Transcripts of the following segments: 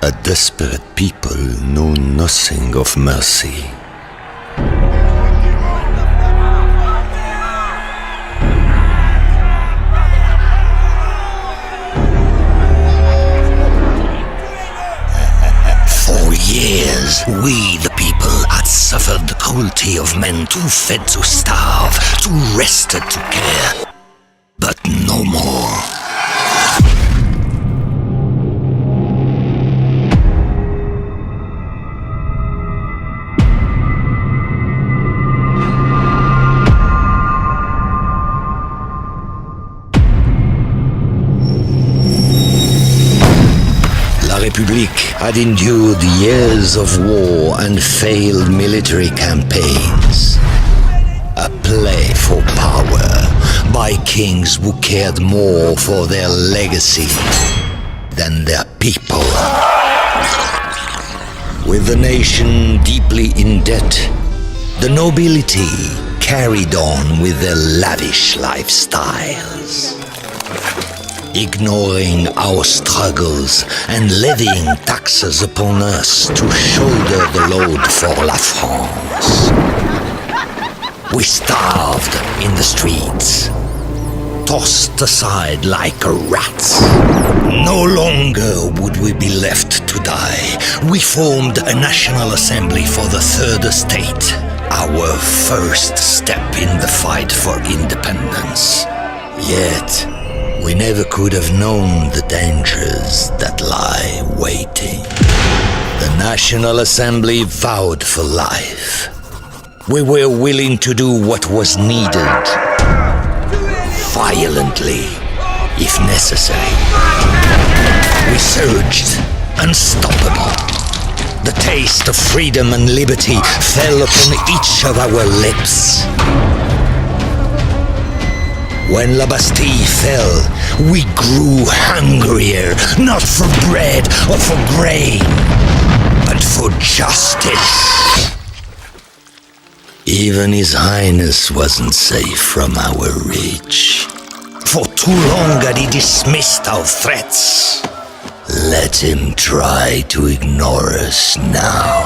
A desperate people know nothing of mercy. For years, we the people had suffered the cruelty of men too fed to starve, too rested to care. But no more. La République had endured years of war and failed military campaigns. A play for power by kings who cared more for their legacy than their people. With the nation deeply in debt, the nobility carried on with their lavish lifestyles, ignoring our struggles and levying taxes upon us to shoulder the load for La France. We starved in the streets, tossed aside like rats. No longer would we be left to die. We formed a National Assembly for the Third Estate, our first step in the fight for independence. Yet, we never could have known the dangers that lie waiting. The National Assembly vowed for life. We were willing to do what was needed, violently, if necessary. We surged, unstoppable. The taste of freedom and liberty fell upon each of our lips. When La Bastille fell, we grew hungrier, not for bread or for grain, but for justice. Even His Highness wasn't safe from our reach. For too long had he dismissed our threats. Let him try to ignore us now.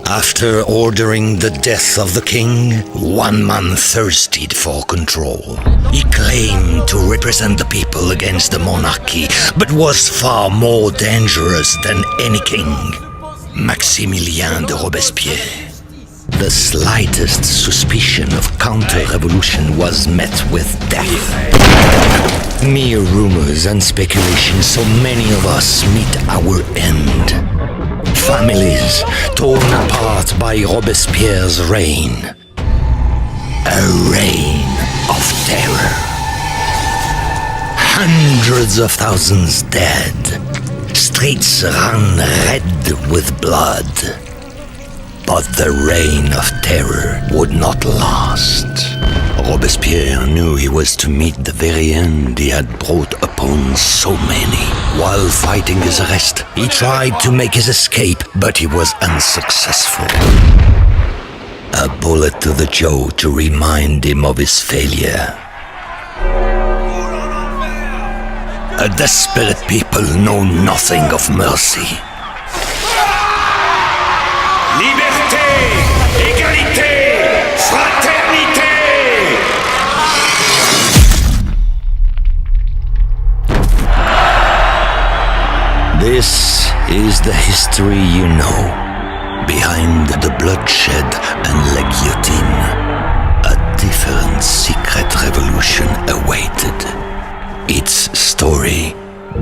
After ordering the death of the king, one man thirsted for control. He claimed to represent the people against the monarchy, but was far more dangerous than any king. Maximilien de Robespierre. The slightest suspicion of counter-revolution was met with death. Mere rumors and speculation saw many of us meet our end. Families torn apart by Robespierre's reign. A reign of terror. Hundreds of thousands dead. Streets ran red with blood. But the reign of terror would not last. Robespierre knew he was to meet the very end he had brought upon so many. While fighting his arrest, he tried to make his escape, but he was unsuccessful. A bullet to the jaw to remind him of his failure. A desperate people know nothing of mercy. Liberté, égalité, fraternité! This is the history you know. Behind the bloodshed and la guillotine, a different secret revolution awaited. Its story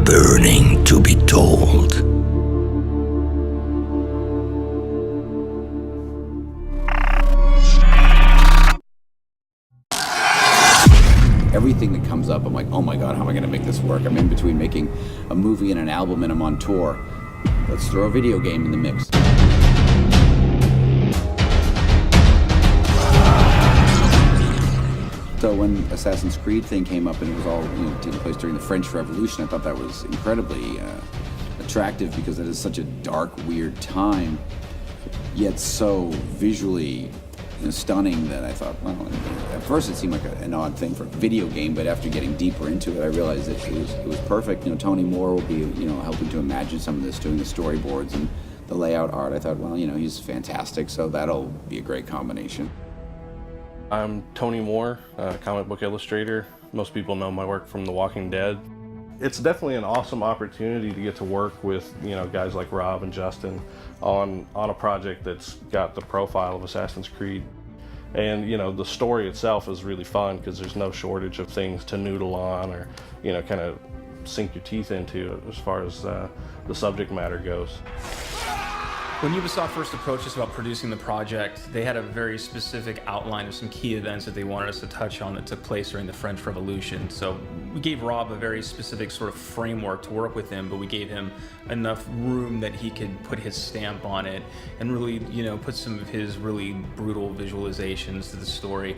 burning to be told. Everything that comes up, I'm like, oh my God, how am I going to make this work? I'm in between making a movie and an album and I'm on tour. Let's throw a video game in the mix. So when Assassin's Creed thing came up and it was all taking place during the French Revolution, I thought that was incredibly attractive because it is such a dark, weird time, yet so visually stunning that I thought, well, at first it seemed like an odd thing for a video game, but after getting deeper into it, I realized that it was perfect. Tony Moore will be, helping to imagine some of this, doing the storyboards and the layout art. I thought, well, he's fantastic, so that'll be a great combination. I'm Tony Moore, comic book illustrator. Most people know my work from The Walking Dead. It's definitely an awesome opportunity to get to work with, guys like Rob and Justin on a project that's got the profile of Assassin's Creed. And, the story itself is really fun because there's no shortage of things to noodle on or, kind of sink your teeth into as far as the subject matter goes. When Ubisoft first approached us about producing the project, they had a very specific outline of some key events that they wanted us to touch on that took place during the French Revolution. So we gave Rob a very specific sort of framework to work with him, but we gave him enough room that he could put his stamp on it and really, put some of his really brutal visualizations to the story.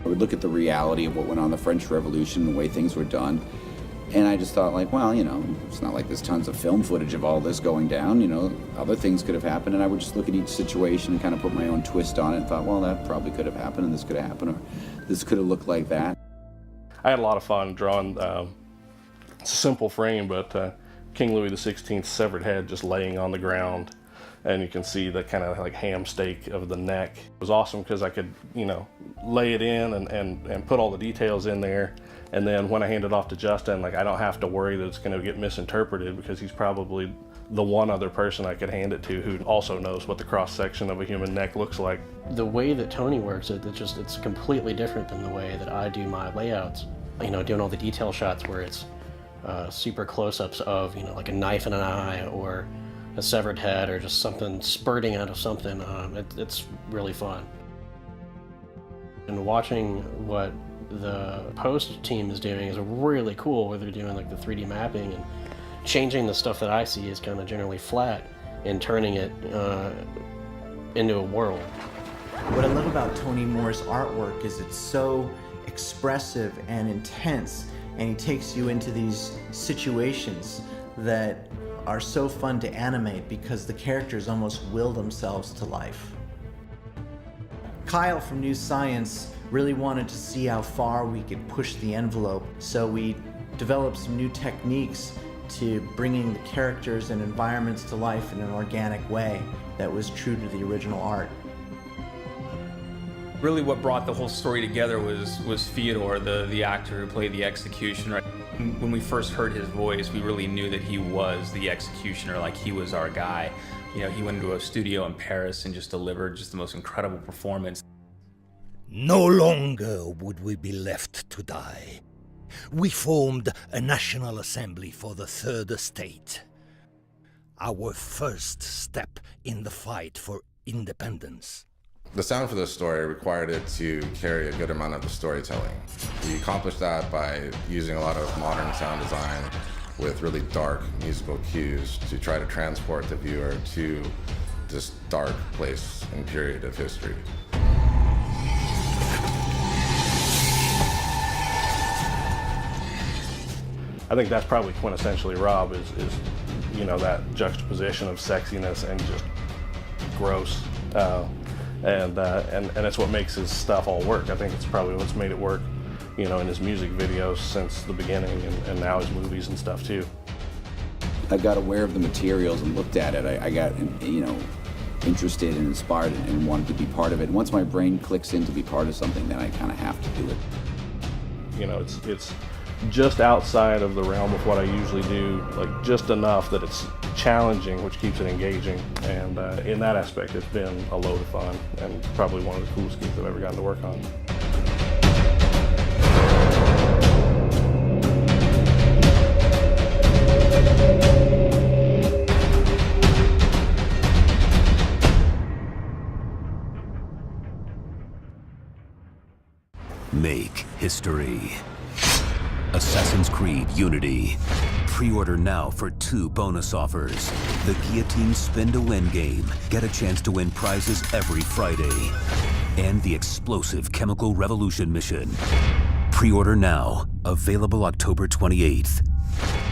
I would look at the reality of what went on in the French Revolution, the way things were done, and I just thought, like, well, it's not like there's tons of film footage of all this going down, other things could have happened, and I would just look at each situation and kind of put my own twist on it and thought, well, that probably could have happened, and this could have happened, or this could have looked like that. I had a lot of fun drawing, it's a simple frame, but King Louis XVI's severed head just laying on the ground, and you can see the kind of like ham steak of the neck. It was awesome because I could, lay it in and put all the details in there. And then when I hand it off to Justin, I don't have to worry that it's going to get misinterpreted because he's probably the one other person I could hand it to who also knows what the cross-section of a human neck looks like. The way that Tony works, it's completely different than the way that I do my layouts. Doing all the detail shots where it's super close-ups of, like a knife in an eye or a severed head or just something spurting out of something. It's really fun. And watching what the post team is doing is really cool, where they're doing like the 3D mapping and changing the stuff that I see is kind of generally flat and turning it into a world. What I love about Tony Moore's artwork is it's so expressive and intense, and he takes you into these situations that are so fun to animate because the characters almost will themselves to life. Kyle from New Science really wanted to see how far we could push the envelope, so we developed some new techniques to bringing the characters and environments to life in an organic way that was true to the original art. Really what brought the whole story together was Fyodor, the actor who played the executioner. When we first heard his voice, we really knew that he was the executioner, like he was our guy. He went into a studio in Paris and just delivered just the most incredible performance. No longer would we be left to die. We formed a National Assembly for the Third Estate. Our first step in the fight for independence. The sound for this story required it to carry a good amount of the storytelling. We accomplished that by using a lot of modern sound design with really dark musical cues to try to transport the viewer to this dark place and period of history. I think that's probably quintessentially Rob is that juxtaposition of sexiness and just gross. And it's what makes his stuff all work. I think it's probably what's made it work, in his music videos since the beginning and now his movies and stuff too. I got aware of the materials and looked at it. I got, interested and inspired and wanted to be part of it. And once my brain clicks in to be part of something, then I kind of have to do it. It's just outside of the realm of what I usually do, like just enough that it's challenging, which keeps it engaging. And in that aspect, it's been a load of fun and probably one of the coolest games I've ever gotten to work on. Make history. Assassin's Creed Unity. Pre-order now for 2 bonus offers. The Guillotine Spin to Win game. Get a chance to win prizes every Friday. And the explosive Chemical Revolution mission. Pre-order now. Available October 28th.